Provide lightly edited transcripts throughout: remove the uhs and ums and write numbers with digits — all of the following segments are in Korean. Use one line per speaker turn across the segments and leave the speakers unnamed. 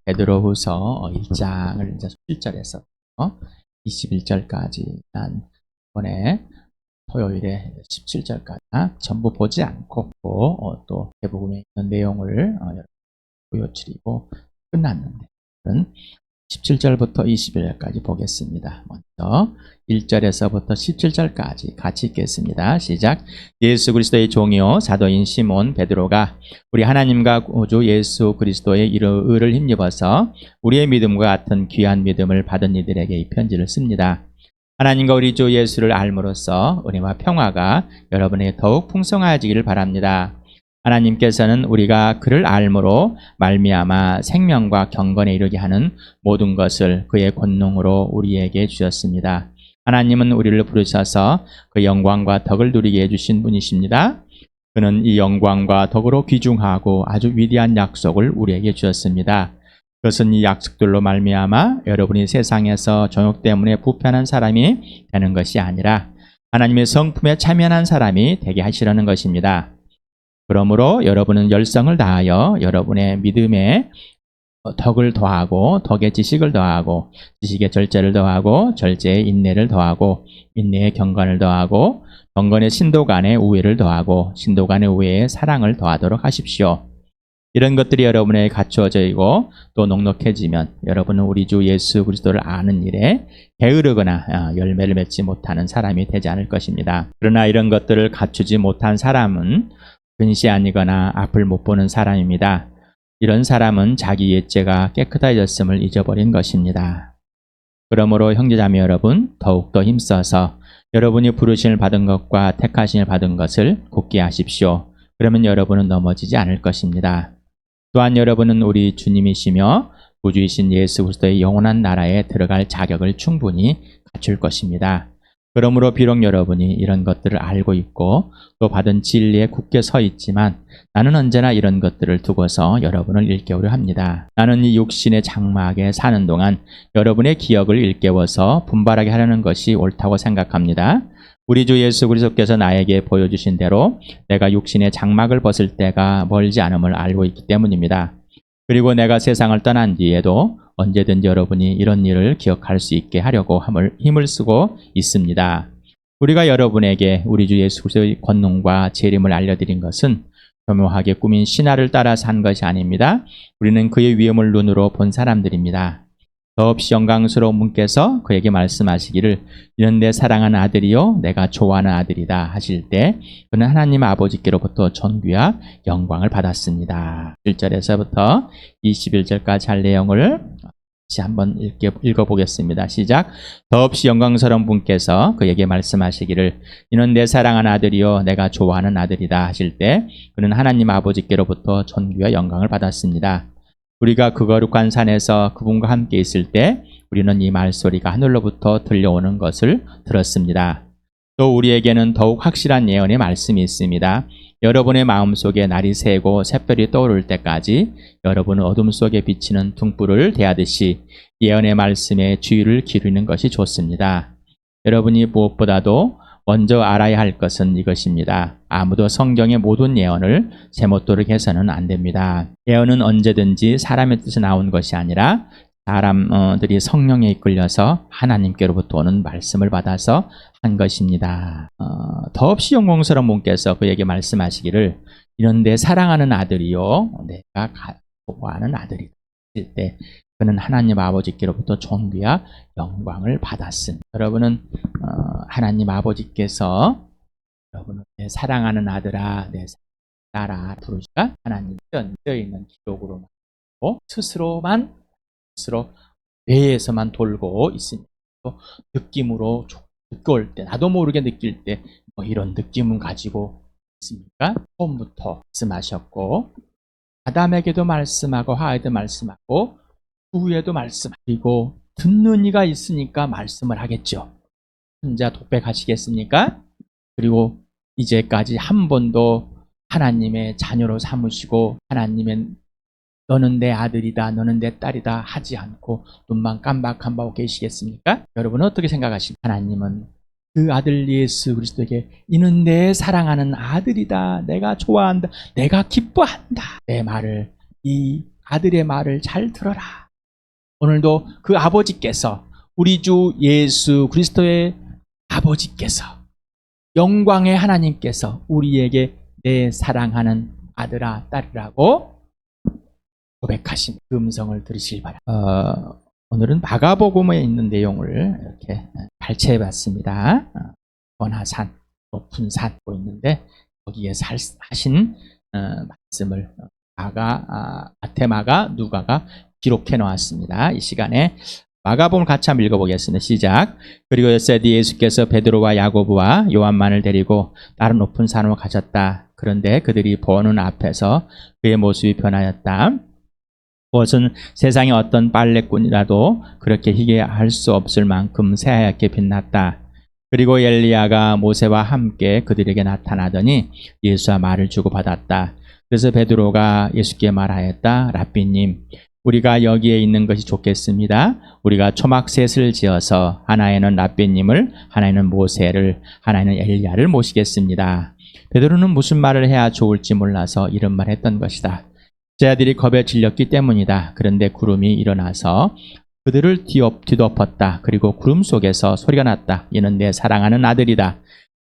베드로후서 1장을 이제 1절에서 21절까지 이번에 토요일에 17절까지 전부 보지 않고 또 대부분의 있는 내용을 보여드리고 끝났는데 17절부터 21절까지 보겠습니다. 먼저 1절에서부터 17절까지 같이 읽겠습니다. 시작. 예수 그리스도의 종이요 사도인 시몬 베드로가 우리 하나님과 구주 예수 그리스도의 의를 힘입어서 우리의 믿음과 같은 귀한 믿음을 받은 이들에게 이 편지를 씁니다. 하나님과 우리 주 예수를 알므로써 은혜와 평화가 여러분에게 더욱 풍성하여지기를 바랍니다. 하나님께서는 우리가 그를 알므로 말미암아 생명과 경건에 이르게 하는 모든 것을 그의 권능으로 우리에게 주셨습니다. 하나님은 우리를 부르셔서 그 영광과 덕을 누리게 해주신 분이십니다. 그는 이 영광과 덕으로 귀중하고 아주 위대한 약속을 우리에게 주셨습니다. 그것은 이 약속들로 말미암아 여러분이 세상에서 정욕 때문에 부패한 사람이 되는 것이 아니라 하나님의 성품에 참여한 사람이 되게 하시려는 것입니다. 그러므로 여러분은 열성을 다하여 여러분의 믿음에 덕을 더하고 덕에 지식을 더하고 지식에 절제를 더하고 절제에 인내를 더하고 인내에 경건을 더하고 경건에 신도 간의 우애를 더하고 신도 간의 우애에 사랑을 더하도록 하십시오. 이런 것들이 여러분에게 갖추어져 있고 또 넉넉해지면 여러분은 우리 주 예수 그리스도를 아는 일에 게으르거나 열매를 맺지 못하는 사람이 되지 않을 것입니다. 그러나 이런 것들을 갖추지 못한 사람은 근시 아니거나 앞을 못 보는 사람입니다. 이런 사람은 자기 옛죄가 깨끗해졌음을 잊어버린 것입니다. 그러므로 형제자매 여러분, 더욱더 힘써서 여러분이 부르심을 받은 것과 택하심을 받은 것을 굳게 하십시오. 그러면 여러분은 넘어지지 않을 것입니다. 또한 여러분은 우리 주님이시며 구주이신 예수 그리스도의 영원한 나라에 들어갈 자격을 충분히 갖출 것입니다. 그러므로 비록 여러분이 이런 것들을 알고 있고 또 받은 진리에 굳게 서 있지만 나는 언제나 이런 것들을 두고서 여러분을 일깨우려 합니다. 나는 이 육신의 장막에 사는 동안 여러분의 기억을 일깨워서 분발하게 하려는 것이 옳다고 생각합니다. 우리 주 예수 그리스도께서 나에게 보여주신 대로 내가 육신의 장막을 벗을 때가 멀지 않음을 알고 있기 때문입니다. 그리고 내가 세상을 떠난 뒤에도 언제든지 여러분이 이런 일을 기억할 수 있게 하려고 힘을 쓰고 있습니다. 우리가 여러분에게 우리 주 예수 그리스도의 권능과 재림을 알려드린 것은 교묘하게 꾸민 신화를 따라서 한 것이 아닙니다. 우리는 그의 위엄을 눈으로 본 사람들입니다. 더없이 영광스러운 분께서 그에게 말씀하시기를 이는 내 사랑하는 아들이요 내가 좋아하는 아들이다 하실 때 그는 하나님 아버지께로부터 존귀와 영광을 받았습니다. 1절에서부터 21절까지 할 내용을 다시 한번 읽어보겠습니다. 시작. 더없이 영광스러운 분께서 그에게 말씀하시기를 이는 내 사랑하는 아들이요 내가 좋아하는 아들이다 하실 때 그는 하나님 아버지께로부터 존귀와 영광을 받았습니다. 우리가 그 거룩한 산에서 그분과 함께 있을 때 우리는 이 말소리가 하늘로부터 들려오는 것을 들었습니다. 또 우리에게는 더욱 확실한 예언의 말씀이 있습니다. 여러분의 마음속에 날이 새고 샛별이 떠오를 때까지 여러분은 어둠 속에 비치는 등불을 대하듯이 예언의 말씀에 주의를 기울이는 것이 좋습니다. 여러분이 무엇보다도 먼저 알아야 할 것은 이것입니다. 아무도 성경의 모든 예언을 제멋대로 해서는 안 됩니다. 예언은 언제든지 사람의 뜻에 나온 것이 아니라 사람들이 성령에 이끌려서 하나님께로부터 오는 말씀을 받아서 한 것입니다. 더없이 영광스러운 분께서 그에게 말씀하시기를 이는 내 사랑하는 아들이요 내가 좋아하는 아들이다 할 때 그는 하나님 아버지께로부터 존귀와 영광을 받았으니 여러분은 하나님 아버지께서 여러분을 내 사랑하는 아들아 내 딸아 부르시가 하나님 쓰여 있는 기록으로 스스로 뇌에서만 돌고 있습니다. 또 느낌으로 느껴올 때 나도 모르게 느낄 때 이런 느낌은 가지고 있습니까? 처음부터 말씀하셨고 아담에게도 말씀하고 하와에도 말씀하고 후에도 말씀하시고 듣는 이가 있으니까 말씀을 하겠죠. 혼자 독백하시겠습니까? 그리고 이제까지 한 번도 하나님의 자녀로 삼으시고 하나님의 너는 내 아들이다 너는 내 딸이다 하지 않고 눈만 깜박깜박 계시겠습니까? 여러분은 어떻게 생각하십니까? 하나님은 그 아들 예수 그리스도에게 이는 내 사랑하는 아들이다 내가 좋아한다 내가 기뻐한다 내 말을 이 아들의 말을 잘 들어라. 오늘도 그 아버지께서, 우리 주 예수 그리스도의 아버지께서, 영광의 하나님께서 우리에게 내 사랑하는 아들아 딸이라고 고백하신 그 음성을 들으시길 바랍니다. 오늘은 마가복음에 있는 내용을 이렇게 발췌해 봤습니다. 번화산, 높은 산 있는데 거기에서 하신 말씀을 마태, 마가, 누가가 기록해 놓았습니다. 이 시간에 마가복음을 같이 한번 읽어보겠습니다. 시작. 그리고 엿새 뒤 예수께서 베드로와 야고보와 요한만을 데리고 다른 높은 산으로 가셨다. 그런데 그들이 보는 앞에서 그의 모습이 변하였다. 그것은 세상의 어떤 빨래꾼이라도 그렇게 희게 할 수 없을 만큼 새하얗게 빛났다. 그리고 엘리야가 모세와 함께 그들에게 나타나더니 예수와 말을 주고받았다. 그래서 베드로가 예수께 말하였다. 랍비님, 우리가 여기에 있는 것이 좋겠습니다. 우리가 초막셋을 지어서 하나에는 랍비님을, 하나에는 모세를, 하나에는 엘리야를 모시겠습니다. 베드로는 무슨 말을 해야 좋을지 몰라서 이런 말 했던 것이다. 제 아들이 겁에 질렸기 때문이다. 그런데 구름이 일어나서 그들을 뒤덮었다. 그리고 구름 속에서 소리가 났다. 이는 내 사랑하는 아들이다.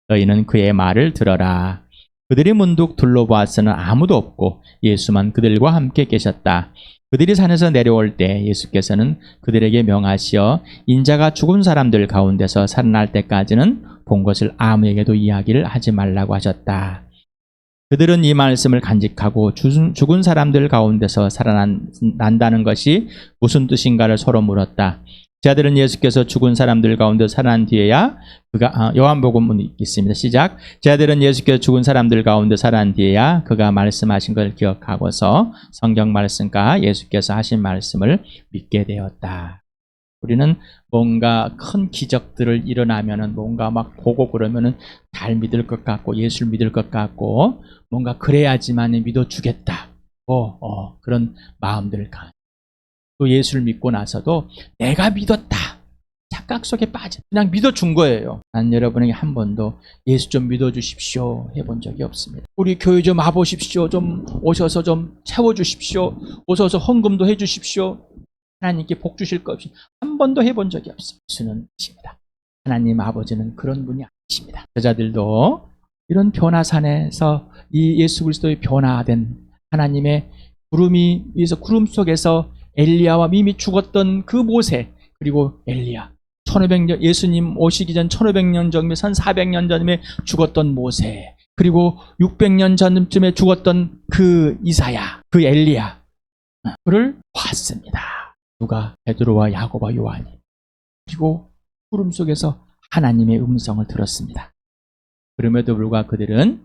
너희는 그의 말을 들어라. 그들이 문득 둘러보았으나 아무도 없고 예수만 그들과 함께 계셨다. 그들이 산에서 내려올 때 예수께서는 그들에게 명하시어 인자가 죽은 사람들 가운데서 살아날 때까지는 본 것을 아무에게도 이야기를 하지 말라고 하셨다. 그들은 이 말씀을 간직하고 죽은 사람들 가운데서 살아난다는 것이 무슨 뜻인가를 서로 물었다. 제 아들은 예수께서 죽은 사람들 가운데 살아난 뒤에야 그가 요한복음은 있습니다. 시작. 제 아들은 예수께서 죽은 사람들 가운데 살아난 뒤에야 그가 말씀하신 걸 기억하고서 성경 말씀과 예수께서 하신 말씀을 믿게 되었다. 우리는 뭔가 큰 기적들을 일어나면은 뭔가 막 보고 그러면은 잘 믿을 것 같고 예수를 믿을 것 같고 뭔가 그래야지만 믿어주겠다. 그런 마음들을 또 예수를 믿고 나서도 내가 믿었다. 착각 속에 빠져 그냥 믿어준 거예요. 난 여러분에게 한 번도 예수 좀 믿어주십시오 해본 적이 없습니다. 우리 교회 좀 와보십시오. 좀 오셔서 좀 채워주십시오. 오셔서 헌금도 해주십시오. 하나님께 복 주실 것 없이 한 번도 해본 적이 없습니다. 예수는 이십니다. 하나님 아버지는 그런 분이 아니십니다. 여자들도 이런 변화산에서 이 예수 그리스도의 변화된 하나님의 구름이 위에서 구름 속에서 엘리야와 이미 죽었던 그 모세 그리고 엘리야 1500년 예수님 오시기 전 1500년 전에 1400년 전에 죽었던 모세 그리고 600년 전쯤에 죽었던 그 이사야 그 엘리야 그를 봤습니다. 누가? 베드로와 야고보와 요한이. 그리고 구름 속에서 하나님의 음성을 들었습니다. 그럼에도 불구하고 그들은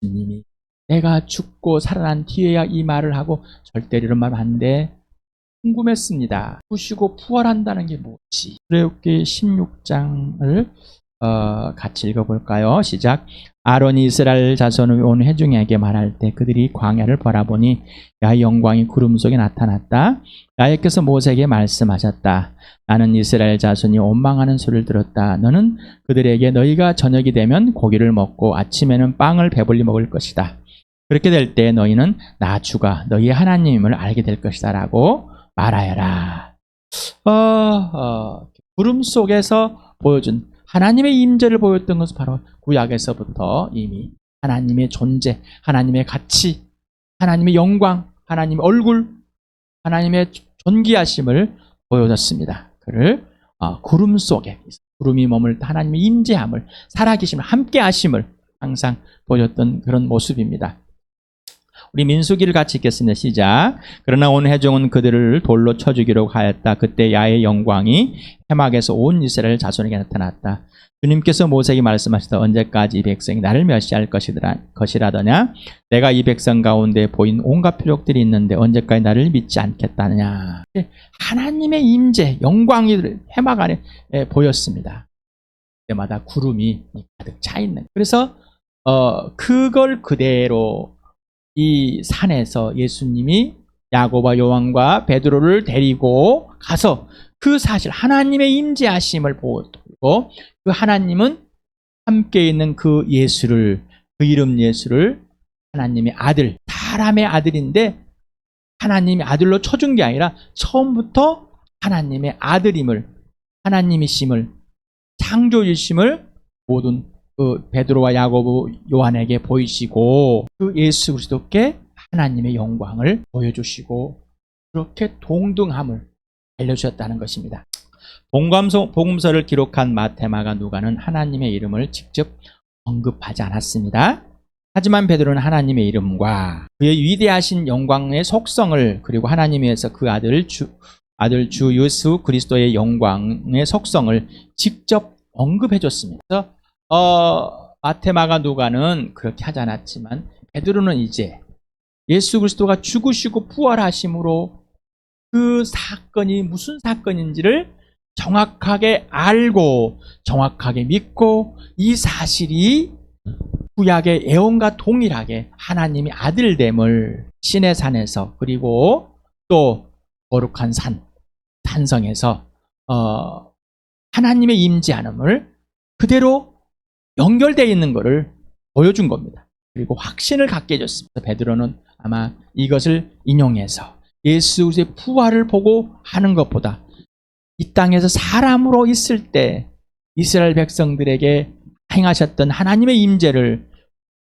주님이 내가 죽고 살아난 뒤에야 이 말을 하고 절대로 이런 말 안 돼. 궁금했습니다. 죽으시고 부활한다는 게 뭐지? 출애굽기 16장을 같이 읽어볼까요? 시작. 아론이 이스라엘 자손을 온 회중에게 말할 때 그들이 광야를 바라보니 야의 영광이 구름 속에 나타났다. 야훼께서 모세에게 말씀하셨다. 나는 이스라엘 자손이 원망하는 소리를 들었다. 너는 그들에게 너희가 저녁이 되면 고기를 먹고 아침에는 빵을 배불리 먹을 것이다. 그렇게 될 때 너희는 나 주가 너희의 하나님임을 알게 될 것이다 라고 말하여라. 구름 속에서 보여준 하나님의 임재를 보였던 것은 바로 구약에서부터 이미 하나님의 존재, 하나님의 가치, 하나님의 영광, 하나님의 얼굴, 하나님의 존귀하심을 보여줬습니다. 그를 구름 속에 구름이 머물 하나님의 임재함을 살아계심을 함께하심을 항상 보여줬던 그런 모습입니다. 우리 민수기를 같이 읽겠습니다. 시작. 그러나 온 회중은 그들을 돌로 쳐 죽이려고 하였다. 그때 야의 영광이 해막에서 온 이스라엘 자손에게 나타났다. 주님께서 모세에게 말씀하시다. 언제까지 이 백성이 나를 멸시할 것이라더냐? 내가 이 백성 가운데 보인 온갖 표적들이 있는데 언제까지 나를 믿지 않겠다느냐? 하나님의 임재, 영광이 해막 안에 보였습니다. 그때마다 구름이 가득 차 있는. 그래서 그걸 그대로 이 산에서 예수님이 야고보와 요한과 베드로를 데리고 가서 그 사실 하나님의 임재하심을 보고 그 하나님은 함께 있는 그 예수를 그 이름 예수를 하나님의 아들 사람의 아들인데 하나님의 아들로 쳐준 게 아니라 처음부터 하나님의 아들임을, 하나님이심을, 창조주심을 모든 그 베드로와 야고보, 요한에게 보이시고 그 예수 그리스도께 하나님의 영광을 보여주시고 그렇게 동등함을 알려주셨다는 것입니다. 복음서를 기록한 마태, 마가, 누가는 하나님의 이름을 직접 언급하지 않았습니다. 하지만 베드로는 하나님의 이름과 그의 위대하신 영광의 속성을, 그리고 하나님에서 그 아들 주 예수 그리스도의 영광의 속성을 직접 언급해 줬습니다. 그래서 마태, 마가, 누가는 그렇게 하지 않았지만 베드로는 이제 예수 그리스도가 죽으시고 부활하심으로 그 사건이 무슨 사건인지를 정확하게 알고 정확하게 믿고 이 사실이 구약의 예언과 동일하게 하나님이 아들됨을 신의 산에서, 그리고 또 거룩한 산성에서 하나님의 임재하심을 그대로 연결되어 있는 것을 보여준 겁니다. 그리고 확신을 갖게 해줬습니다. 베드로는 아마 이것을 인용해서 예수 그리스도의 부활을 보고 하는 것보다 이 땅에서 사람으로 있을 때 이스라엘 백성들에게 행하셨던 하나님의 임재를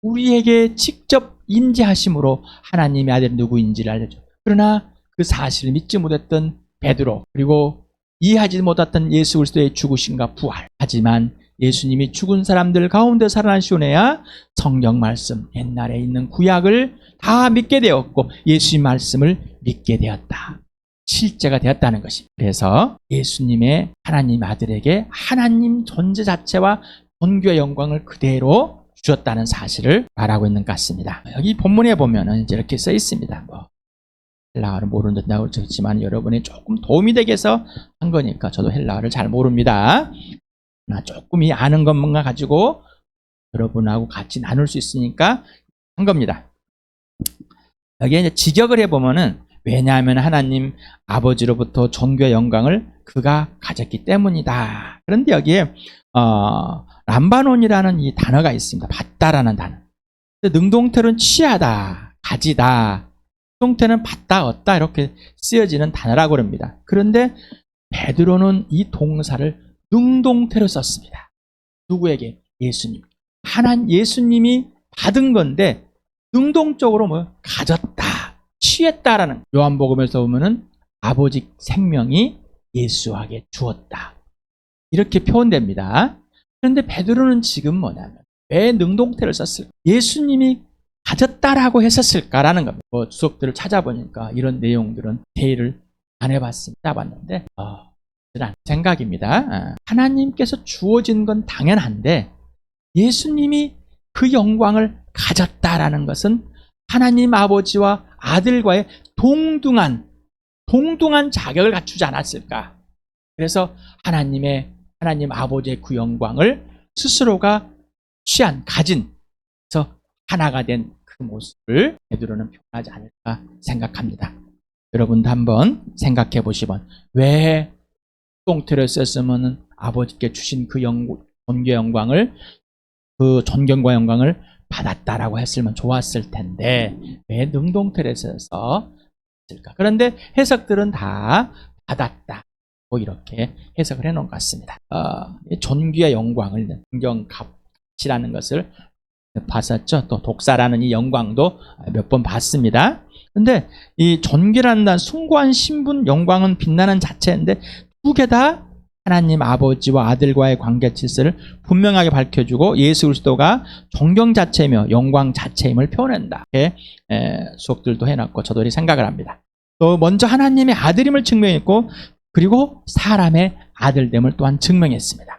우리에게 직접 임재하심으로 하나님의 아들이 누구인지를 알려줘. 그러나 그 사실을 믿지 못했던 베드로, 그리고 이해하지 못했던 예수 그리스도의 죽으심과 부활. 하지만 예수님이 죽은 사람들 가운데 살아나시오내야 성경 말씀, 옛날에 있는 구약을 다 믿게 되었고 예수님 말씀을 믿게 되었다. 실제가 되었다는 것입니다. 그래서 예수님의 하나님 아들에게 하나님 존재 자체와 존귀의 영광을 그대로 주었다는 사실을 말하고 있는 것 같습니다. 여기 본문에 보면은 이제 이렇게 써 있습니다. 헬라어를 모른다고 적지만 여러분이 조금 도움이 되게 해서 한 거니까. 저도 헬라어를 잘 모릅니다. 조금 이 아는 것만 가지고 여러분하고 같이 나눌 수 있으니까 한 겁니다. 여기에 이제 직역을 해보면은, 왜냐하면 하나님 아버지로부터 존귀의 영광을 그가 가졌기 때문이다. 그런데 여기에 람바논이라는 이 단어가 있습니다. 받다라는 단어. 능동태로는 취하다, 가지다, 능동태는 받다, 얻다 이렇게 쓰여지는 단어라고 합니다. 그런데 베드로는 이 동사를 능동태로 썼습니다. 누구에게? 예수님. 예수님이 받은 건데 능동적으로 가졌다, 취했다라는. 요한복음에서 보면은 아버지 생명이 예수에게 주었다, 이렇게 표현됩니다. 그런데 베드로는 지금 뭐냐면 왜 능동태를 썼을까? 예수님이 가졌다라고 했었을까라는 겁니다. 주석들을 찾아보니까 이런 내용들은 회의를 안 해봤습니다. 짜봤는데 생각입니다. 하나님께서 주어진 건 당연한데 예수님이 그 영광을 가졌다라는 것은 하나님 아버지와 아들과의 동등한 자격을 갖추지 않았을까? 그래서 하나님 아버지의 그 영광을 스스로가 가진, 그래서 하나가 된 그 모습을 베드로는 표현하지 않을까 생각합니다. 여러분도 한번 생각해 보시면, 왜 동태를 썼으면 아버지께 주신 그 존귀의 영광을, 그 존경과 영광을 받았다라고 했으면 좋았을 텐데 왜 능동태를 써서 했을까? 그런데 해석들은 다 받았다, 이렇게 해석을 해놓은 것 같습니다. 존귀의 영광을, 존경값이라는 것을 봤었죠. 또 독사라는 이 영광도 몇 번 봤습니다. 근데 이 존귀라는 단, 숭고한 신분, 영광은 빛나는 자체인데 두 개 다 하나님 아버지와 아들과의 관계 질서를 분명하게 밝혀주고 예수 그리스도가 존경 자체이며 영광 자체임을 표현한다. 이렇게 수업들도 해놨고 저도 이렇게 생각을 합니다. 또 먼저 하나님의 아들임을 증명했고, 그리고 사람의 아들됨을 또한 증명했습니다.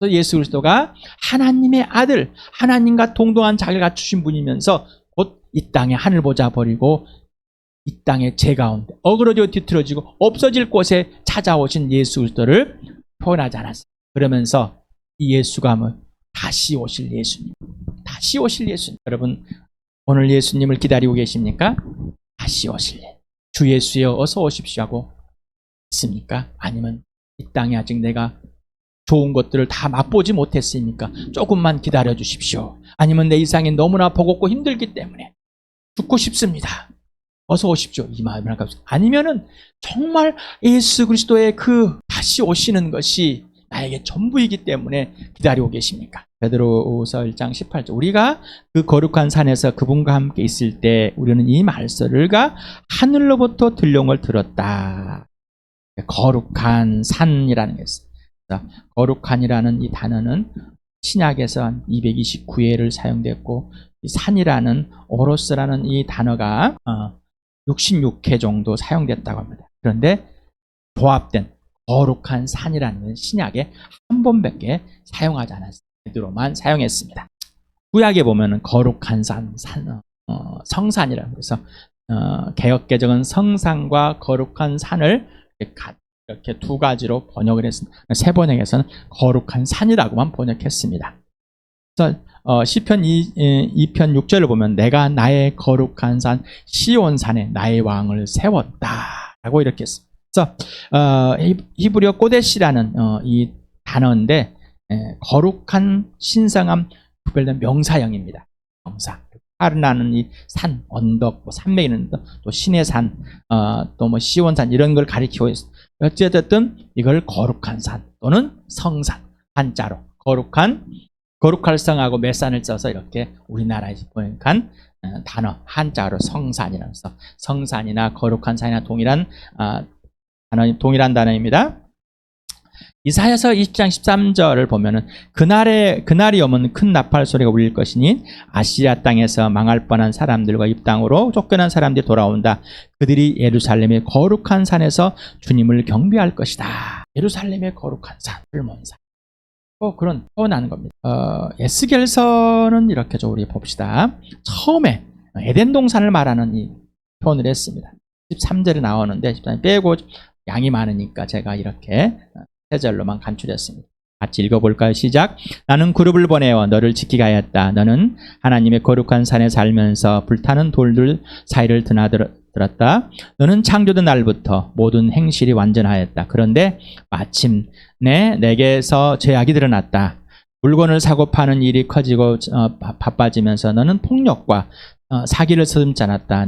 그래서 예수 그리스도가 하나님의 아들, 하나님과 동등한 자격을 갖추신 분이면서 곧 이 땅에 하늘 보좌 버리고 이 땅의 죄 가운데 어그러져 뒤틀어지고 없어질 곳에 찾아오신 예수 그리스도를 표현하지 않았어요. 그러면서 이 예수가 다시 오실 예수님, 다시 오실 예수님. 여러분 오늘 예수님을 기다리고 계십니까? 다시 오실 주 예수여 어서 오십시오 하고 있습니까? 아니면 이 땅에 아직 내가 좋은 것들을 다 맛보지 못했으니까 조금만 기다려 주십시오. 아니면 내 이상이 너무나 버겁고 힘들기 때문에 죽고 싶습니다. 어서 오십시오. 이 마음을 갖고. 아니면은 정말 예수 그리스도의 그 다시 오시는 것이 나에게 전부이기 때문에 기다리고 계십니까? 베드로후서 1장 18절. 우리가 그 거룩한 산에서 그분과 함께 있을 때 우리는 이 말씀을가 하늘로부터 들려온 걸 들었다. 거룩한 산이라는 게 있어요. 거룩한이라는 이 단어는 신약에서 한 229회를 사용됐고, 이 산이라는 오로스라는 이 단어가 66회 정도 사용됐다고 합니다. 그런데 조합된 거룩한 산이라는 건 신약에 한 번밖에 사용하지 않았습니다. 베드로만 사용했습니다. 구약에 보면은 거룩한 산, 성산이라고 해서 개역개정은 성산과 거룩한 산을 이렇게 두 가지로 번역을 했습니다. 세 번역에서는 거룩한 산이라고만 번역했습니다. 그래서 시편 2편 6절을 보면 내가 나의 거룩한 산 시온산에 나의 왕을 세웠다 라고 이렇게 했습니다. 그래서 히브리어 꼬데시라는 이 단어인데 거룩한 신성함 구별된 명사형입니다. 명사. 하르나는 이 산, 언덕, 뭐 산맥이 있는데 또 신의 산, 또 뭐 시온산 이런 걸 가리키고 있습니다. 어쨌든 이걸 거룩한 산 또는 성산, 한자로 거룩할 성하고 맷산을 써서 이렇게 우리나라에서 번역한 단어, 한자로 성산이라고 해서 성산이나 거룩한 산이나 동일한 단어입니다. 이사야서 20장 13절을 보면은 그날이 오면 큰 나팔 소리가 울릴 것이니 아시리아 땅에서 망할 뻔한 사람들과 이 땅으로 쫓겨난 사람들이 돌아온다. 그들이 예루살렘의 거룩한 산에서 주님을 경배할 것이다. 예루살렘의 거룩한 산, 붉은 산. 그런 표현하는 겁니다. 에스겔서는 이렇게 좀 우리 봅시다. 처음에 에덴 동산을 말하는 이 표현을 했습니다. 13절에 나오는데 13절 빼고 양이 많으니까 제가 이렇게 세 절로만 간추렸습니다. 같이 읽어볼까요? 시작. 나는 그룹을 보내어 너를 지키게 하였다. 너는 하나님의 거룩한 산에 살면서 불타는 돌들 사이를 드나들었다. 너는 창조된 날부터 모든 행실이 완전하였다. 그런데 마침내 내게서 죄악이 드러났다. 물건을 사고 파는 일이 커지고 바빠지면서 너는 폭력과 사기를 서슴지 않았다.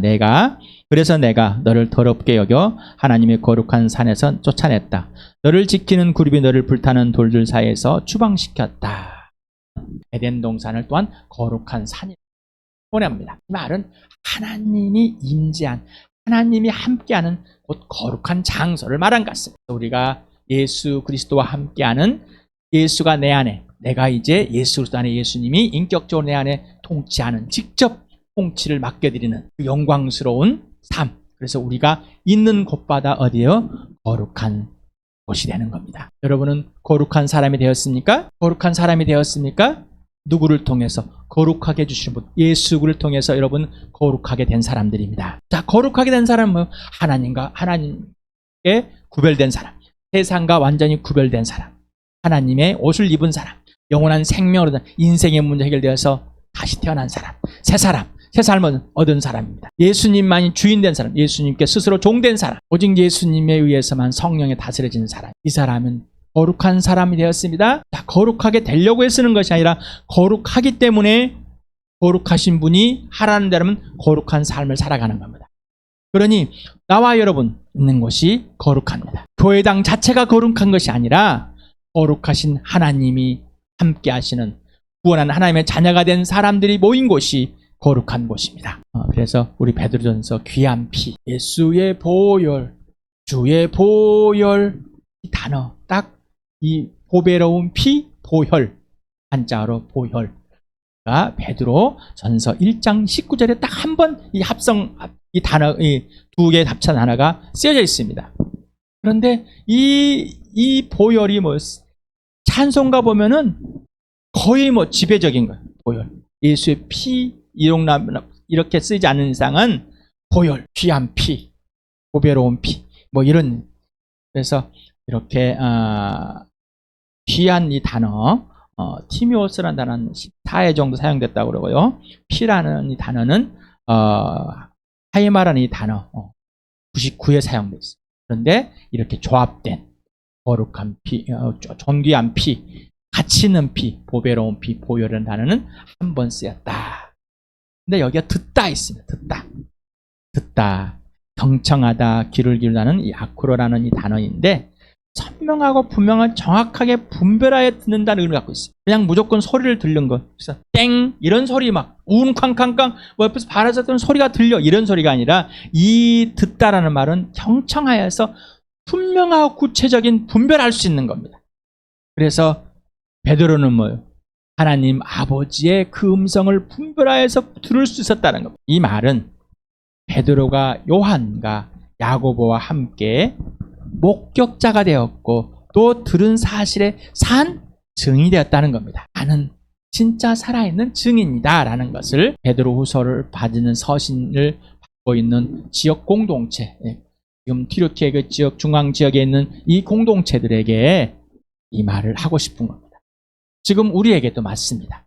그래서 내가 너를 더럽게 여겨 하나님의 거룩한 산에서 쫓아냈다. 너를 지키는 그룹이 너를 불타는 돌들 사이에서 추방시켰다. 에덴 동산을 또한 거룩한 산이라고 보냅니다. 이 말은 하나님이 임재한, 하나님이 함께하는 곧 거룩한 장소를 말한 것 같습니다. 우리가 예수 그리스도와 함께하는, 예수가 내 안에, 내가 이제 예수 그리스도 안에 예수님이 인격적으로 내 안에 통치하는, 직접 통치를 맡겨드리는 그 영광스러운 삶. 그래서 우리가 있는 곳마다 어디요? 거룩한 곳이 되는 겁니다. 여러분은 거룩한 사람이 되었습니까? 거룩한 사람이 되었습니까? 누구를 통해서? 거룩하게 해주시는 분, 예수를 통해서 여러분 거룩하게 된 사람들입니다. 자, 거룩하게 된 사람은 하나님께 구별된 사람, 세상과 완전히 구별된 사람, 하나님의 옷을 입은 사람, 영원한 생명으로 인생의 문제 해결되어서 다시 태어난 사람, 새 삶은 얻은 사람입니다. 예수님만이 주인된 사람, 예수님께 스스로 종된 사람, 오직 예수님에 의해서만 성령에 다스려진 사람, 이 사람은 거룩한 사람이 되었습니다. 자, 거룩하게 되려고 애쓰는 것이 아니라 거룩하기 때문에 거룩하신 분이 하라는 대로면 거룩한 삶을 살아가는 겁니다. 그러니 나와 여러분 있는 곳이 거룩합니다. 교회당 자체가 거룩한 것이 아니라 거룩하신 하나님이 함께 하시는, 구원한 하나님의 자녀가 된 사람들이 모인 곳이 거룩한 곳입니다. 그래서 우리 베드로전서 귀한 피, 예수의 보혈, 주의 보혈, 이 단어 딱 이 보배로운 피, 보혈, 한자로 보혈가 베드로전서 1장 19절에 딱 한 번 이 합성, 이 단어, 이 두 개의 합찬 하나가 쓰여져 있습니다. 그런데 이 보혈이 뭐 찬송가 보면은 거의 뭐 지배적인 거예요. 보혈, 예수의 피, 이렇게 쓰지 않는 이상은 보혈, 귀한 피, 보배로운 피, 뭐 이런. 그래서 이렇게 귀한 이 단어, 티미오스라는 단어는 14회 정도 사용됐다고 그러고요. 피라는 이 단어는 하이마라는 이 단어 99회 사용되어 있어요. 그런데 이렇게 조합된 거룩한 피, 존귀한 피, 가치 있는 피, 보배로운 피, 보혈이라는 단어는 한 번 쓰였다. 근데 여기가 듣다 있습니다. 듣다. 듣다, 경청하다, 귀를 기울다는 이 아쿠로라는 이 단어인데 선명하고 분명한 정확하게 분별하여 듣는다는 의미를 갖고 있어요. 그냥 무조건 소리를 듣는 것. 그래서 땡 이런 소리 막 웅쾅쾅쾅 뭐 옆에서 바라졌던 소리가 들려 이런 소리가 아니라 이 듣다라는 말은 경청하여서 분명하고 구체적인 분별할 수 있는 겁니다. 그래서 베드로는 뭐예요? 하나님 아버지의 그 음성을 분별하여서 들을 수 있었다는 겁니다. 이 말은 베드로가 요한과 야고보와 함께 목격자가 되었고 또 들은 사실에 산 증인이 되었다는 겁니다. 나는 진짜 살아있는 증인이다 라는 것을 베드로후서를 받는 서신을 받고 있는 지역 공동체, 지금 튀르키예 그 지역 중앙 지역에 있는 이 공동체들에게 이 말을 하고 싶은 겁니다. 지금 우리에게도 맞습니다.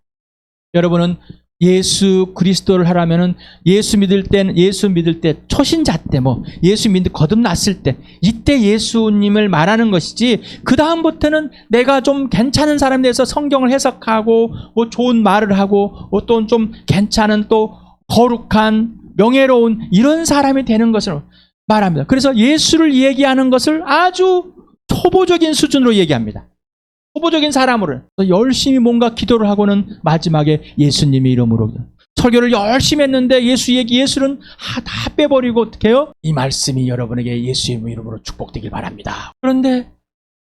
여러분은 예수 그리스도를 하라면은 예수 믿을 때 초신자 때 예수 믿고 거듭났을 때 이때 예수님을 말하는 것이지 그 다음부터는 내가 좀 괜찮은 사람에 대해서 성경을 해석하고 좋은 말을 하고 또 좀 괜찮은 또 거룩한 명예로운 이런 사람이 되는 것을 말합니다. 그래서 예수를 얘기하는 것을 아주 초보적인 수준으로 얘기합니다. 초보적인 사람으로 열심히 뭔가 기도를 하고는 마지막에 예수님의 이름으로 설교를 열심히 했는데 예수는 다 빼버리고 어떻게 해요? 이 말씀이 여러분에게 예수의 이름으로 축복되길 바랍니다. 그런데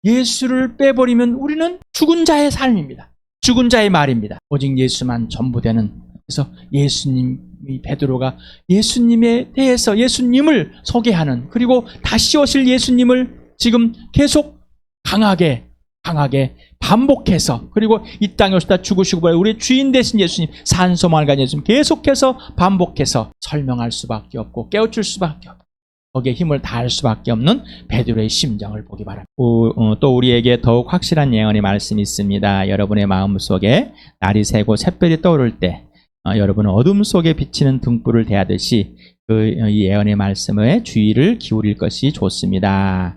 예수를 빼버리면 우리는 죽은 자의 삶입니다. 죽은 자의 말입니다. 오직 예수만 전부 되는. 그래서 예수님이 베드로가 예수님에 대해서 예수님을 소개하는 그리고 다시 오실 예수님을 지금 계속 강하게 반복해서 그리고 이 땅에 오시다 죽으시고 우리 주인 되신 예수님 산소망을 가진 예수님 계속해서 반복해서 설명할 수밖에 없고 깨우칠 수밖에 없고 거기에 힘을 다할 수밖에 없는 베드로의 심정을 보기 바랍니다. 또 우리에게 더욱 확실한 예언의 말씀이 있습니다. 여러분의 마음속에 날이 새고 샛별이 떠오를 때 여러분은 어둠 속에 비치는 등불을 대하듯이 이 예언의 말씀에 주의를 기울일 것이 좋습니다.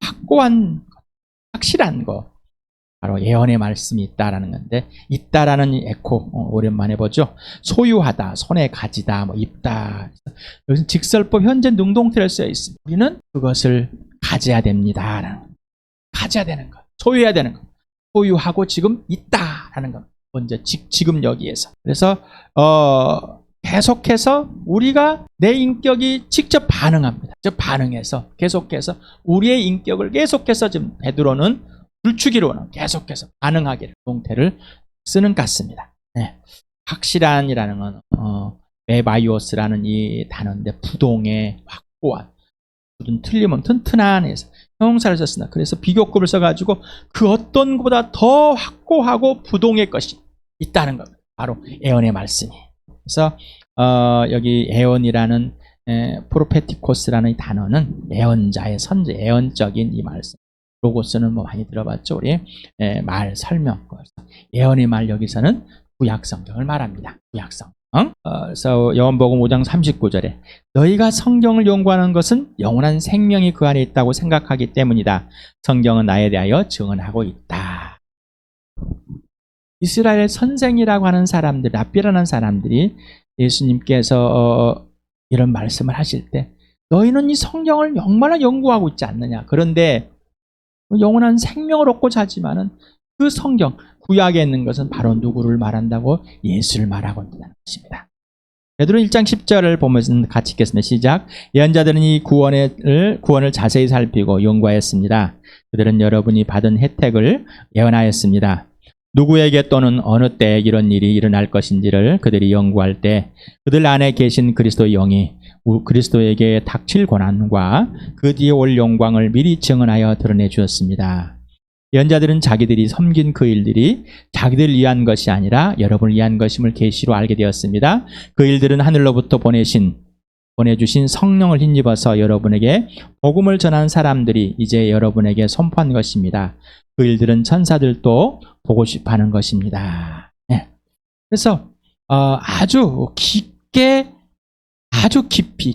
확고한, 확실한 거. 바로 예언의 말씀이 있다라는 건데, 있다라는 에코, 오랜만에 보죠. 소유하다, 손에 가지다, 입다. 여기서 직설법 현재 능동태를 써 있습니다. 우리는 그것을 가져야 됩니다. 가져야 되는 것. 소유해야 되는 것. 소유하고 지금 있다라는 것. 먼저 지금 여기에서. 그래서, 계속해서 우리가 내 인격이 직접 반응합니다. 즉 반응해서 계속해서 우리의 인격을 계속해서 지금 베드로는 불추기로는 계속해서 반응하기를 동태를 쓰는 것 같습니다. 네. 확실한이라는 건 메바이오스라는 이 단어인데 부동의 확고한 틀리면 튼튼한 해서 형용사를 썼습니다. 그래서 비교급을 써가지고 그 어떤 것보다 더 확고하고 부동의 것이 있다는 겁니다. 바로 예언의 말씀이. 그래서 여기 예언이라는 프로페티코스라는 이 단어는 예언자의 선제, 예언적인 이 말씀. 로고스는 많이 들어봤죠. 우리 말 설명. 예언의 말 여기서는 구약 성경을 말합니다. 구약 성경. 그래서 요한복음 5장 39절에 너희가 성경을 연구하는 것은 영원한 생명이 그 안에 있다고 생각하기 때문이다. 성경은 나에 대하여 증언하고 있다. 이스라엘 선생이라고 하는 사람들, 랍비라는 사람들이 예수님께서 이런 말씀을 하실 때 너희는 이 성경을 얼마나 연구하고 있지 않느냐. 그런데 영원한 생명을 얻고자 하지만은 그 성경, 구약에 있는 것은 바로 누구를 말한다고? 예수를 말하고 있다는 것입니다. 베드로 1장 10절을 보면서 같이 읽겠습니다. 시작. 예언자들은 이 구원을 자세히 살피고 연구하였습니다. 그들은 여러분이 받은 혜택을 예언하였습니다. 누구에게 또는 어느 때 이런 일이 일어날 것인지를 그들이 연구할 때 그들 안에 계신 그리스도의 영이 그리스도에게 닥칠 고난과 그 뒤에 올 영광을 미리 증언하여 드러내 주었습니다. 예언자들은 자기들이 섬긴 그 일들이 자기들을 위한 것이 아니라 여러분을 위한 것임을 계시로 알게 되었습니다. 그 일들은 하늘로부터 보내주신 성령을 힘입어서 여러분에게 복음을 전한 사람들이 이제 여러분에게 선포한 것입니다. 그 일들은 천사들도 보고 싶어하는 것입니다. 네. 그래서 아주 깊이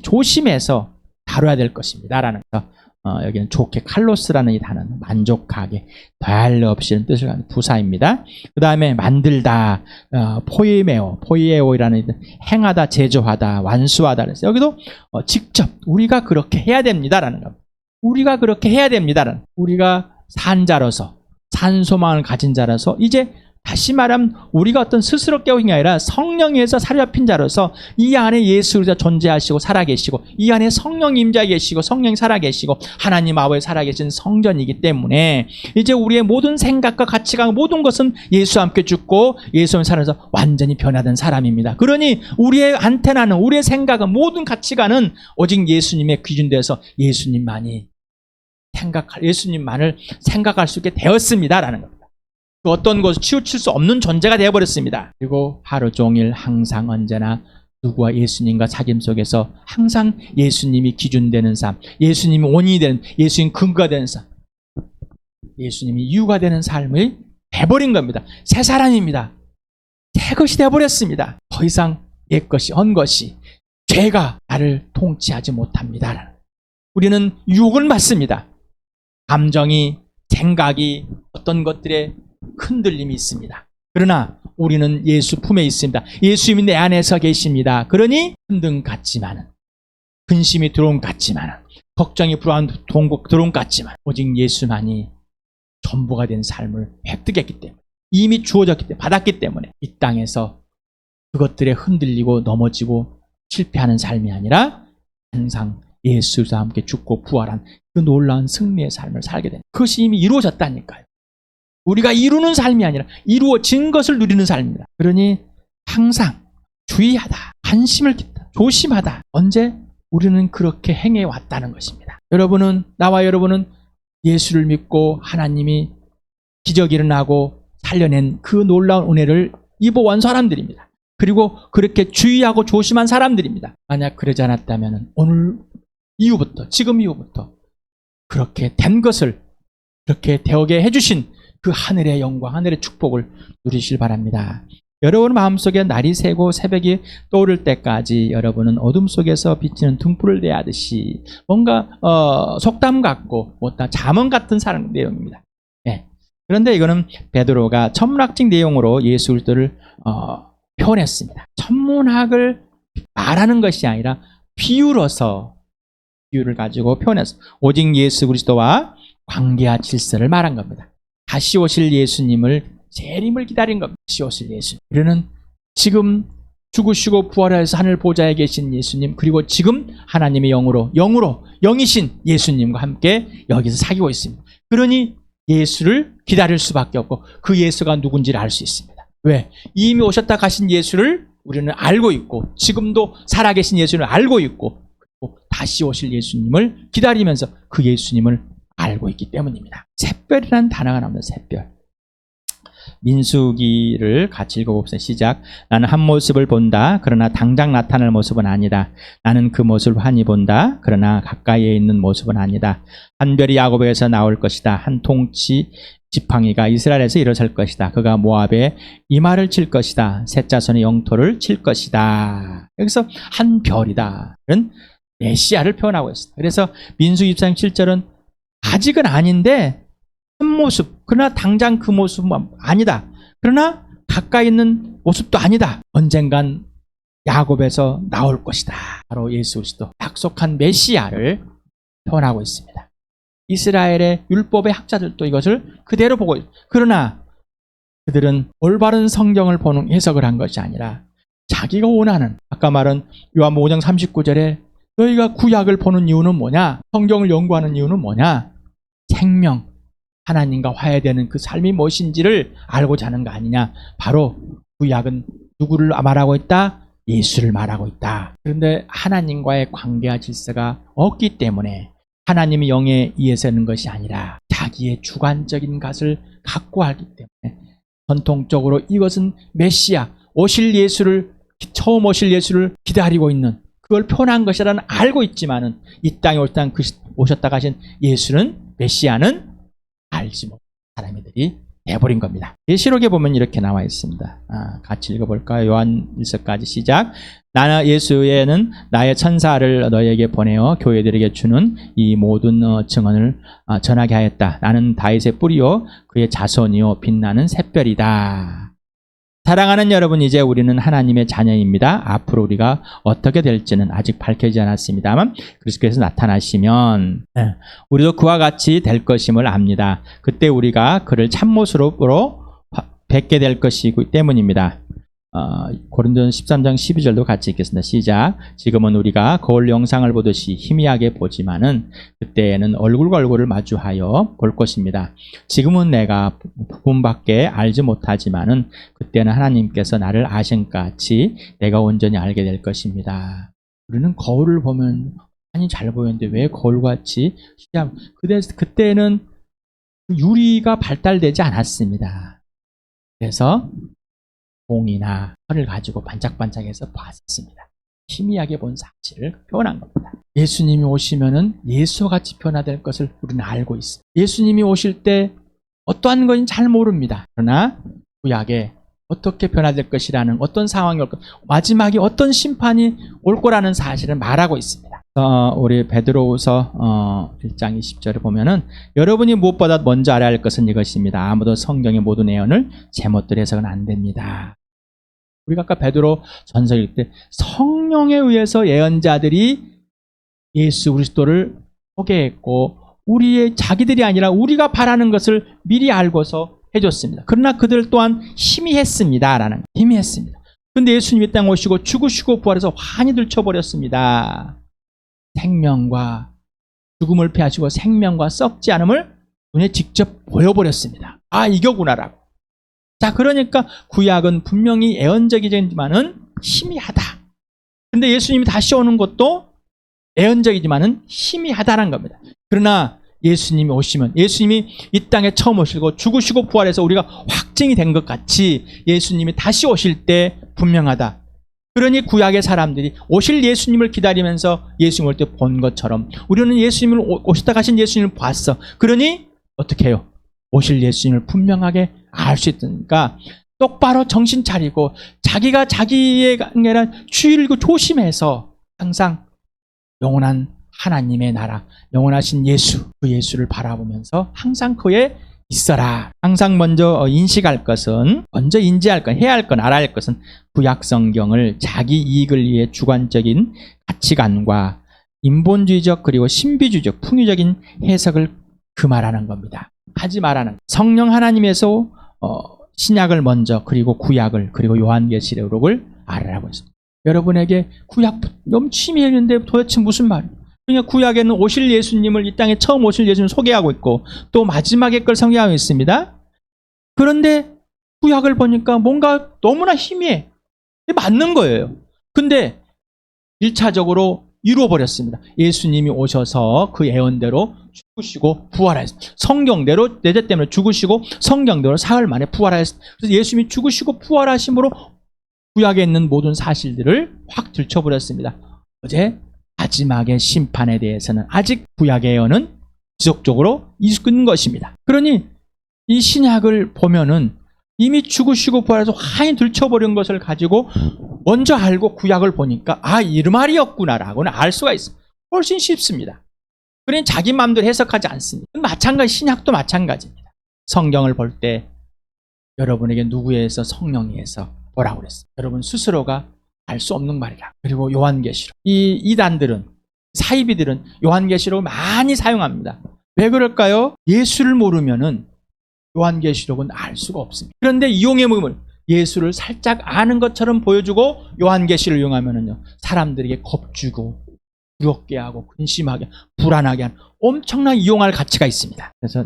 조심해서 다뤄야 될 것입니다. 라는 거. 여기는 좋게 칼로스라는 이 단어는 만족하게, 더할 려 없이는 뜻을 갖는 부사입니다. 그 다음에 만들다, 포이에오이라는 행하다, 제조하다, 완수하다. 그래서 여기도 직접 우리가 그렇게 해야 됩니다라는 겁니다. 우리가 그렇게 해야 됩니다라는. 우리가 산 자로서, 산 소망을 가진 자라서, 이제 다시 말하면 우리가 어떤 스스로 깨우친 게 아니라 성령에서 사로잡힌 자로서 이 안에 예수 그리스도가 존재하시고 살아계시고, 이 안에 성령 임재하 계시고 성령이 살아계시고 하나님 아버지 살아계신 성전이기 때문에 이제 우리의 모든 생각과 가치관, 모든 것은 예수와 함께 죽고 예수와 살아서 완전히 변화된 사람입니다. 그러니 우리의 안테나는, 우리의 생각은, 모든 가치관은 오직 예수님의 기준되어서 예수님만을 생각할 수 있게 되었습니다라는 겁니다. 어떤 것을 치우칠 수 없는 존재가 되어버렸습니다. 그리고 하루 종일 항상 언제나 누구와 예수님과 사귐 속에서 항상 예수님이 기준되는 삶, 예수님이 원인이 되는, 예수님 근거가 되는 삶, 예수님이 이유가 되는 삶을 해버린 겁니다. 새 사람입니다. 새 것이 되어버렸습니다. 더 이상 옛 것이, 헌 것이, 죄가 나를 통치하지 못합니다. 우리는 유혹을 받습니다. 감정이, 생각이, 어떤 것들에 흔들림이 있습니다. 그러나 우리는 예수 품에 있습니다. 예수님이 내 안에서 계십니다. 그러니 흔든 같지만은, 근심이 들어온 같지만은, 걱정이 불안한 동국 들어온 같지만, 오직 예수만이 전부가 된 삶을 획득했기 때문에, 이미 주어졌기 때문에, 받았기 때문에 이 땅에서 그것들에 흔들리고 넘어지고 실패하는 삶이 아니라 항상 예수와 함께 죽고 부활한 그 놀라운 승리의 삶을 살게 됩니다. 그것이 이미 이루어졌다니까요. 우리가 이루는 삶이 아니라 이루어진 것을 누리는 삶입니다. 그러니 항상 주의하다, 관심을 갖다, 조심하다. 언제? 우리는 그렇게 행해왔다는 것입니다. 나와 여러분은 예수를 믿고 하나님이 기적이 일어나고 살려낸 그 놀라운 은혜를 입어온 사람들입니다. 그리고 그렇게 주의하고 조심한 사람들입니다. 만약 그러지 않았다면 오늘 이후부터, 지금 이후부터 그렇게 된 것을, 그렇게 되게 해주신 그 하늘의 영광, 하늘의 축복을 누리실 바랍니다. 여러분 마음속에 날이 새고 새벽이 떠오를 때까지 여러분은 어둠 속에서 비치는 등불을 대하듯이 뭔가 속담 같고 못다 잠언 같은 사랑 내용입니다. 네. 그런데 이거는 베드로가 천문학적 내용으로 예수 그리스도를 표현했습니다. 천문학을 말하는 것이 아니라 비유를 가지고 표현했어. 오직 예수 그리스도와 관계와 질서를 말한 겁니다. 다시 오실 예수님을, 재림을 기다린 겁니다. 다시 오실 예수님. 우리는 지금 죽으시고 부활하여서 하늘 보좌에 계신 예수님, 그리고 지금 하나님의 영이신 예수님과 함께 여기서 사귀고 있습니다. 그러니 예수를 기다릴 수밖에 없고 그 예수가 누군지를 알 수 있습니다. 왜? 이미 오셨다 가신 예수를 우리는 알고 있고, 지금도 살아계신 예수님을 알고 있고, 그리고 다시 오실 예수님을 기다리면서 그 예수님을 알고 있기 때문입니다. 샛별이라는 단어가 나옵니다. 샛별. 민수기를 같이 읽어봅시다. 시작. 나는 한 모습을 본다. 그러나 당장 나타날 모습은 아니다. 나는 그 모습을 환히 본다. 그러나 가까이에 있는 모습은 아니다. 한 별이 야곱에서 나올 것이다. 한 통치 지팡이가 이스라엘에서 일어설 것이다. 그가 모압에 이마를 칠 것이다. 셋 자손의 영토를 칠 것이다. 여기서 한 별이다. 그런 메시아를 표현하고 있습니다. 그래서 민수기 24장 7절은 아직은 아닌데 한 모습, 그러나 당장 그 모습은 아니다. 그러나 가까이 있는 모습도 아니다. 언젠간 야곱에서 나올 것이다. 바로 예수 그리스도, 약속한 메시아를 표현하고 있습니다. 이스라엘의 율법의 학자들도 이것을 그대로 보고 있습니다. 그러나 그들은 올바른 성경을 보는 해석을 한 것이 아니라 자기가 원하는, 아까 말한 요한복음 5장 39절에 너희가 구약을 보는 이유는 뭐냐? 성경을 연구하는 이유는 뭐냐? 생명, 하나님과 화해되는 그 삶이 무엇인지를 알고자 하는 거 아니냐? 바로 구약은 누구를 말하고 있다? 예수를 말하고 있다. 그런데 하나님과의 관계와 질서가 없기 때문에 하나님의 영에 의해서 하는 것이 아니라 자기의 주관적인 것을 갖고 하기 때문에 전통적으로 이것은 메시아, 처음 오실 예수를 기다리고 있는, 그걸 표현한 것이라는 알고 있지만은 이 땅에 오셨다 가신 예수는, 메시아는 알지 못한 사람들이 돼버린 겁니다. 계시록에 보면 이렇게 나와 있습니다. 같이 읽어볼까요? 요한 1서까지 시작. 나는 예수에는 나의 천사를 너에게 보내어 교회들에게 주는 이 모든 증언을 전하게 하였다. 나는 다윗의 뿌리요 그의 자손이요 빛나는 샛별이다. 사랑하는 여러분, 이제 우리는 하나님의 자녀입니다. 앞으로 우리가 어떻게 될지는 아직 밝혀지지 않았습니다만 그리스도께서 나타나시면 우리도 그와 같이 될 것임을 압니다. 그때 우리가 그를 참모습으로 뵙게 될 것이기 때문입니다. 고린도전 13장 12절도 같이 읽겠습니다. 시작. 지금은 우리가 거울 영상을 보듯이 희미하게 보지만은 그때에는 얼굴과 얼굴을 마주하여 볼 것입니다. 지금은 내가 부분밖에 알지 못하지만은 그때는 하나님께서 나를 아신 같이 내가 온전히 알게 될 것입니다. 우리는 거울을 보면 많이 잘 보이는데 왜 거울같이 그때는 유리가 발달되지 않았습니다. 그래서 봉이나 철을 가지고 반짝반짝해서 봤습니다. 희미하게 본 사실을 표현한 겁니다. 예수님이 오시면은 예수와 같이 변화될 것을 우리는 알고 있어요. 예수님이 오실 때 어떠한 것인지 잘 모릅니다. 그러나 구약에 어떻게 변화될 것이라는 어떤 상황이 올 것, 마지막에 어떤 심판이 올 거라는 사실을 말하고 있습니다. 우리 베드로후서 1장 20절에 보면은 여러분이 무엇보다 먼저 알아야 할 것은 이것입니다. 아무도 성경의 모든 예언을 제멋대로 해석은 안 됩니다. 우리가 아까 베드로 전서 읽을 때 성령에 의해서 예언자들이 예수 그리스도를 소개했고 우리의 자기들이 아니라 우리가 바라는 것을 미리 알고서 해줬습니다. 그러나 그들 또한 희미했습니다. 희미했습니다. 그런데 예수님이 땅 오시고 죽으시고 부활해서 환히 들춰버렸습니다. 생명과 죽음을 패하시고 생명과 썩지 않음을 눈에 직접 보여버렸습니다. 이거구나라고. 자, 그러니까 구약은 분명히 예언적이지만은 희미하다. 근데 예수님이 다시 오는 것도 예언적이지만은 희미하다는 겁니다. 그러나 예수님이 오시면 예수님이 이 땅에 처음 오시고 죽으시고 부활해서 우리가 확증이 된 것 같이 예수님이 다시 오실 때 분명하다. 그러니 구약의 사람들이 오실 예수님을 기다리면서 예수님 올 때 본 것처럼 우리는 예수님을 오시다 가신 예수님을 봤어. 그러니 어떻게 해요? 오실 예수님을 분명하게 알 수 있으니까 똑바로 정신 차리고 자기가 자기의 아니라 주의를 조심해서 항상 영원한 하나님의 나라, 영원하신 예수, 그 예수를 바라보면서 항상 그에 있어라. 항상 먼저 인식할 것은, 먼저 인지할 것, 해야 할 것, 알아야 할 것은 구약 성경을 자기 이익을 위해 주관적인 가치관과 인본주의적 그리고 신비주의적 풍요적인 해석을 금하라는 겁니다. 하지 말라는 성령 하나님에서 신약을 먼저 그리고 구약을 그리고 요한계시록을 알아라고 했습니다. 여러분에게 구약 너무 취미했는데 도대체 무슨 말이에요? 그냥 구약에는 오실 예수님을 이 땅에 처음 오실 예수님을 소개하고 있고 또 마지막에 걸 소개하고 있습니다. 그런데 구약을 보니까 뭔가 너무나 희미해. 맞는 거예요. 근데 1차적으로 이루어버렸습니다. 예수님이 오셔서 그 예언대로 죽으시고 부활하셨습니다. 성경대로 내 죄 때문에 죽으시고 성경대로 사흘 만에 부활하셨습니다. 그래서 예수님이 죽으시고 부활하심으로 구약에 있는 모든 사실들을 확 들춰버렸습니다. 어제 마지막의 심판에 대해서는 아직 구약의 예언은 지속적으로 있는 것입니다. 그러니 이 신약을 보면은 이미 죽으시고 부활해서 환히 들춰버린 것을 가지고 먼저 알고 구약을 보니까 이 말이었구나라고는 알 수가 있습니다. 훨씬 쉽습니다. 그러니 자기 마음대로 해석하지 않습니다. 마찬가지 신약도 마찬가지입니다. 성경을 볼 때 여러분에게 누구에서 성령에서 뭐라고 그랬어요? 여러분 스스로가 알 수 없는 말이라. 그리고 요한계시록. 이 이단들은 사이비들은 요한계시록을 많이 사용합니다. 왜 그럴까요? 예수를 모르면은 요한계시록은 알 수가 없습니다. 그런데 이용의 몸을 예수를 살짝 아는 것처럼 보여주고 요한계시를 이용하면은요 사람들에게 겁주고 두렵게 하고 근심하게 불안하게 하는 엄청난 이용할 가치가 있습니다. 그래서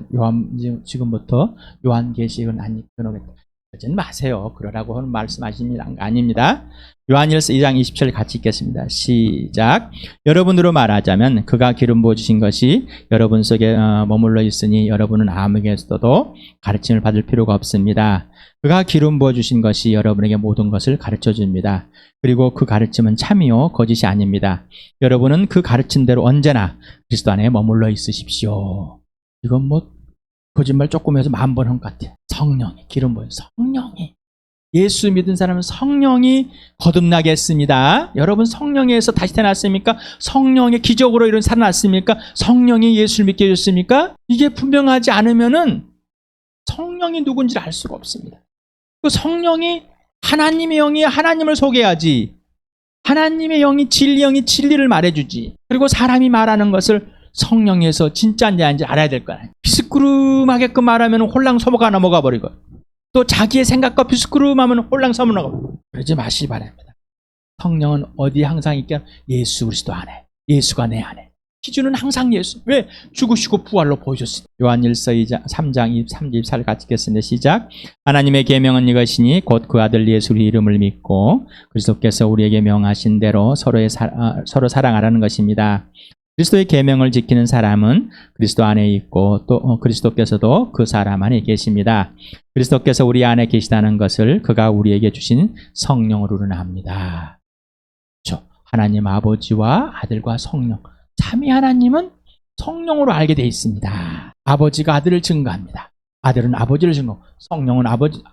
지금부터 요한계시록은 안 읽어놓겠다. 그러지는 마세요. 그러라고 하는 말씀하십니다. 아닙니다. 요한일서 2장 20절 같이 읽겠습니다. 시작. 여러분으로 말하자면 그가 기름 부어주신 것이 여러분 속에 머물러 있으니 여러분은 아무에게서도 가르침을 받을 필요가 없습니다. 그가 기름 부어주신 것이 여러분에게 모든 것을 가르쳐줍니다. 그리고 그 가르침은 참이요 거짓이 아닙니다. 여러분은 그 가르침대로 언제나 그리스도 안에 머물러 있으십시오. 이건 거짓말 조금 해서 10,000번 한 것 같아요. 성령이 기름 부은 성령이 예수 믿은 사람은 성령이 거듭나게 했습니다. 여러분 성령에서 다시 태어났습니까? 성령의 기적으로 이런 살아났습니까? 성령이 예수를 믿게 해줬습니까? 이게 분명하지 않으면은 성령이 누군지를 알 수가 없습니다. 그 성령이 하나님의 영이 하나님을 소개하지, 하나님의 영이 진리 영이 진리를 말해주지, 그리고 사람이 말하는 것을 성령에서 진짜인지 아닌지 알아야 될 거 아니에요. 비스꾸름하게끔 말하면 홀랑서머가 넘어가 버리고, 또 자기의 생각과 비스꾸름하면 홀랑서머 넘어가 버리고. 그러지 마시기 바랍니다. 성령은 어디 항상 있게? 예수 그리스도 안에, 예수가 내 안에. 기준은 항상 예수. 왜? 죽으시고 부활로 보여줬습니다. 요한일서 3장 23, 24를 같이 읽겠습니다. 시작. 하나님의 계명은 이것이니 곧 그 아들 예수의 이름을 믿고 그리스도께서 우리에게 명하신 대로 서로 사랑하라는 것입니다. 그리스도의 계명을 지키는 사람은 그리스도 안에 있고 또 그리스도께서도 그 사람 안에 계십니다. 그리스도께서 우리 안에 계시다는 것을 그가 우리에게 주신 성령으로 합니다. 그렇죠? 하나님 아버지와 아들과 성령, 삼위 하나님은 성령으로 알게 되어 있습니다. 아버지가 아들을 증거합니다. 아들은 아버지를 증거하고, 성령은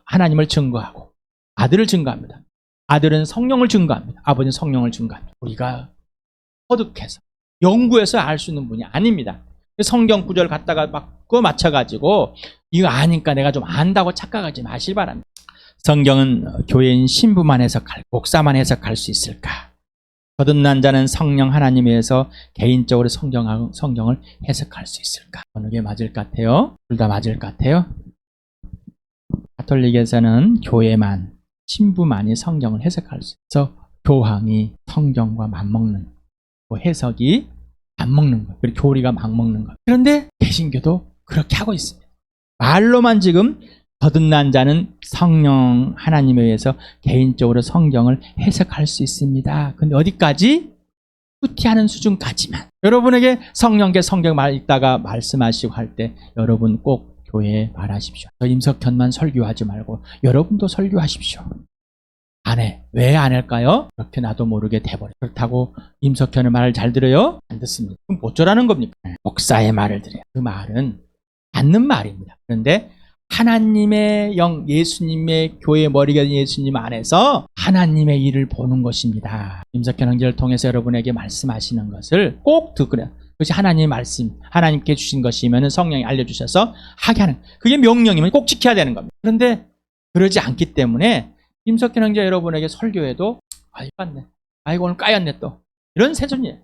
하나님을 증거하고, 아들을 증거합니다. 아들은 성령을 증거합니다. 아버지는 성령을 증거합니다. 우리가 터득해서 연구해서 알 수 있는 분이 아닙니다. 성경 구절 갖다가 바꿔 맞춰가지고 이거 아니까 내가 좀 안다고 착각하지 마시기 바랍니다. 성경은 교회인 신부만 해석할, 목사만 해석할 수 있을까? 거듭난 자는 성령 하나님에서 개인적으로 성경을 해석할 수 있을까? 어느 게 맞을 것 같아요? 둘 다 맞을 것 같아요? 가톨릭에서는 교회만, 신부만이 성경을 해석할 수 있어 교황이 성경과 맞먹는, 해석이 안 먹는 거예요. 그리고 교리가 막 먹는 거예요. 그런데 개신교도 그렇게 하고 있습니다. 말로만 지금 거듭난 자는 성령 하나님에 의해서 개인적으로 성경을 해석할 수 있습니다. 근데 어디까지? 후티하는 수준까지만. 여러분에게 성령께 성경 읽다가 말씀하시고 할 때 여러분 꼭 교회에 말하십시오. 저 임석현만 설교하지 말고 여러분도 설교하십시오. 안 해. 왜 안 할까요? 그렇게 나도 모르게 돼버려. 그렇다고 임석현의 말을 잘 들어요? 안 듣습니다. 그럼 어쩌라는 겁니까? 목사의 말을 들어요. 그 말은 맞는 말입니다. 그런데 하나님의 영, 예수님의 교회의 머리가 된 예수님 안에서 하나님의 일을 보는 것입니다. 임석현 형제를 통해서 여러분에게 말씀하시는 것을 꼭 듣고요. 그것이 하나님의 말씀, 하나님께 주신 것이면 성령이 알려주셔서 하게 하는, 그게 명령이면 꼭 지켜야 되는 겁니다. 그런데 그러지 않기 때문에 임석현 형제 여러분에게 설교해도 아이고 맞네, 아이고 오늘 까였네 또, 이런 세존이에요.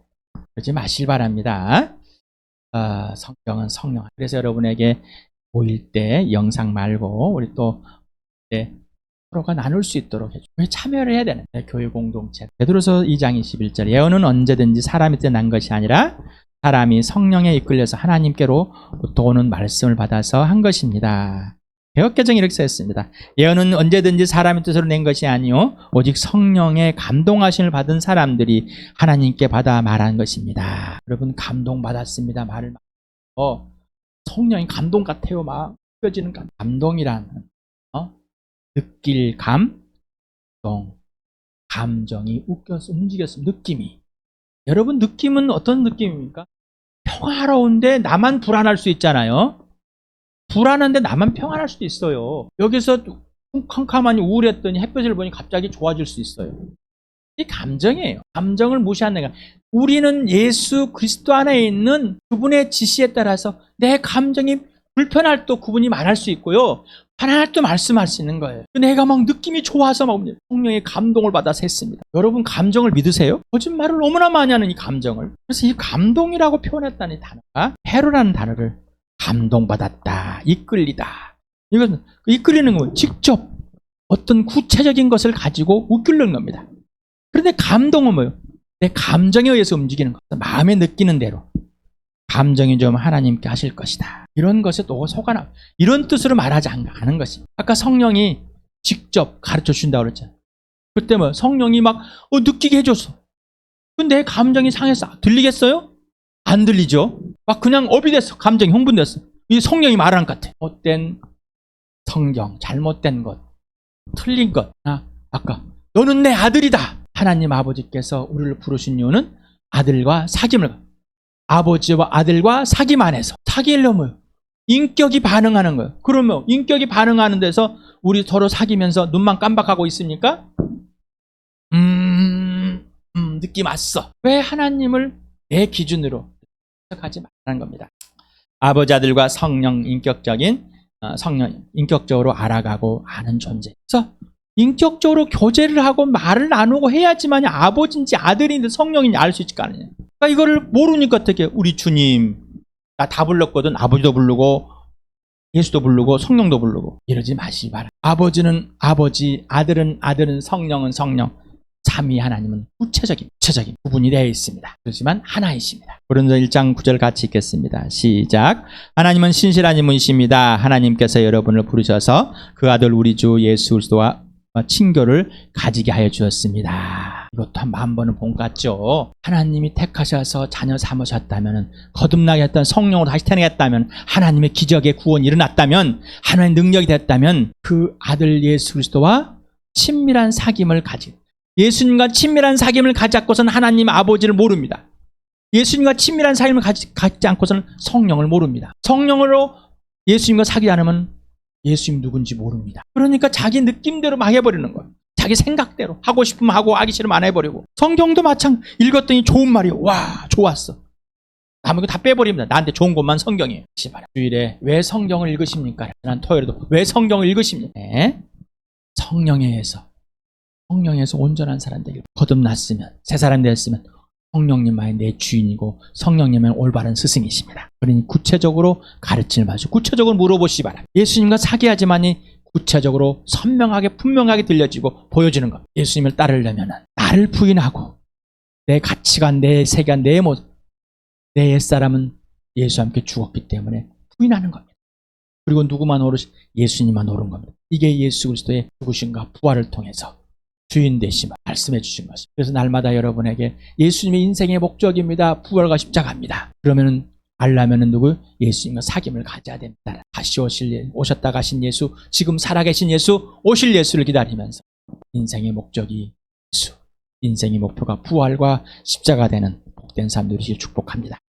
그러지 마실 바랍니다. 성경은 성령. 그래서 여러분에게 보일 때 영상 말고 우리 또 서로가 나눌 수 있도록 해줘. 왜 참여를 해야 되는데? 교회 공동체. 베드로서 2장 21절. 예언은 언제든지 사람이 때 난 것이 아니라 사람이 성령에 이끌려서 하나님께로 오는 말씀을 받아서 한 것입니다. 개역개정이 이렇게 써있습니다. 예언은 언제든지 사람의 뜻으로 낸 것이 아니요 오직 성령의 감동하심을 받은 사람들이 하나님께 받아 말한 것입니다. 여러분 감동받았습니다. 말을 성령이 감동 같아요. 막 느껴지는 감동이라는 느낄 감동, 감정이 움직였어. 느낌이. 여러분 느낌은 어떤 느낌입니까? 평화로운데 나만 불안할 수 있잖아요. 불안한데 나만 평안할 수도 있어요. 여기서 캄캄하니 우울했더니 햇볕을 보니 갑자기 좋아질 수 있어요. 이 감정이에요. 감정을 무시하는 거야. 우리는 예수 그리스도 안에 있는 그분의 지시에 따라서 내 감정이 불편할 때 그분이 말할 수 있고요, 편안할 때 말씀할 수 있는 거예요. 내가 막 느낌이 좋아서 막 성령의 감동을 받아서 했습니다. 여러분 감정을 믿으세요? 거짓말을 너무나 많이 하는 이 감정을. 그래서 이 감동이라고 표현했다는 단어가 페루라는 단어를 감동받았다, 이끌리다. 이것은 이끌리는 건 직접 어떤 구체적인 것을 가지고 이끌는 겁니다. 그런데 감동은 뭐예요? 내 감정에 의해서 움직이는 것. 마음에 느끼는 대로. 감정이 좀 하나님께 하실 것이다. 이런 것에 또 속아나. 이런 뜻으로 말하지 않은 것이. 아까 성령이 직접 가르쳐 준다고 그랬잖아요. 그때 뭐 성령이 막 느끼게 해줬어. 근데 내 감정이 상해서 들리겠어요? 안 들리죠? 막 그냥 업이 됐어. 감정이 흥분됐어. 이 성령이 말하는 것 같아. 못된 성경, 잘못된 것, 틀린 것. 아까 너는 내 아들이다. 하나님 아버지께서 우리를 부르신 이유는 아들과 사귐을, 아버지와 아들과 사귐 안에서. 사귀려면 인격이 반응하는 거예요. 그러면 인격이 반응하는 데서 우리 서로 사귀면서 눈만 깜박하고 있습니까? 느낌 왔어. 왜 하나님을 내 기준으로 해석하지 말라는 겁니다. 아버지, 아들과 성령, 성령 인격적으로 알아가고 아는 존재. 그래서 인격적으로 교제를 하고 말을 나누고 해야지만 아버지인지 아들인지 성령인지 알 수 있을 거 아니에요. 그러니까 이거를 모르니까 어떻게 우리 주님 나 다 불렀거든. 아버지도 부르고 예수도 부르고 성령도 부르고 이러지 마시기 바랍니다. 아버지는 아버지, 아들은 성령은 성령. 삼위 하나님은 구체적인 구분이 되어 있습니다. 그렇지만 하나이십니다. 고린도 1장 9절 같이 읽겠습니다. 시작. 하나님은 신실한 분이십니다. 하나님께서 여러분을 부르셔서 그 아들 우리 주 예수 그리스도와 친교를 가지게 하여 주었습니다. 이것도 한 10,000번은 본 것 같죠. 하나님이 택하셔서 자녀 삼으셨다면, 거듭나게 했던 성령으로 다시 태어나겠다면, 하나님의 기적의 구원이 일어났다면, 하나님의 능력이 됐다면 그 아들 예수 그리스도와 친밀한 사귐을 가진, 예수님과 친밀한 사귐을 가지 않고서는 하나님 아버지를 모릅니다. 예수님과 친밀한 사귐을 갖지 않고서는 성령을 모릅니다. 성령으로 예수님과 사귀지 않으면 예수님 누군지 모릅니다. 그러니까 자기 느낌대로 막 해버리는 거예요. 자기 생각대로 하고 싶으면 하고 하기 싫으면 안 해버리고. 성경도 마찬가지. 읽었더니 좋은 말이에요. 와 좋았어. 남은 거 다 빼버립니다. 나한테 좋은 것만 성경이에요. 주일에 왜 성경을 읽으십니까? 지난 토요일에도 왜 성경을 읽으십니까? 네? 성령에서 온전한 사람 되길 거듭났으면 새 사람 되었으면 성령님만이 내 주인이고 성령님은 올바른 스승이십니다. 그러니 구체적으로 가르침을 받으시고 구체적으로 물어보시기 바랍니다. 예수님과 사귀어야지만이 구체적으로 선명하게 분명하게 들려지고 보여지는 것. 예수님을 따르려면 나를 부인하고 내 가치관, 내 세계관, 내 모습, 내 옛사람은 예수와 함께 죽었기 때문에 부인하는 겁니다. 그리고 누구만 오르시? 예수님만 오른 겁니다. 이게 예수 그리스도의 죽으심과 부활을 통해서 주인 되심을 말씀해 주신 것입니다. 그래서 날마다 여러분에게 예수님의 인생의 목적입니다. 부활과 십자가입니다. 그러면은 알려면은 누구? 예수님과 사귐을 가져야 됩니다. 다시 오셨다 가신 예수, 지금 살아계신 예수, 오실 예수를 기다리면서 인생의 목적이 예수, 인생의 목표가 부활과 십자가 되는 복된 삶 누리시길 축복합니다.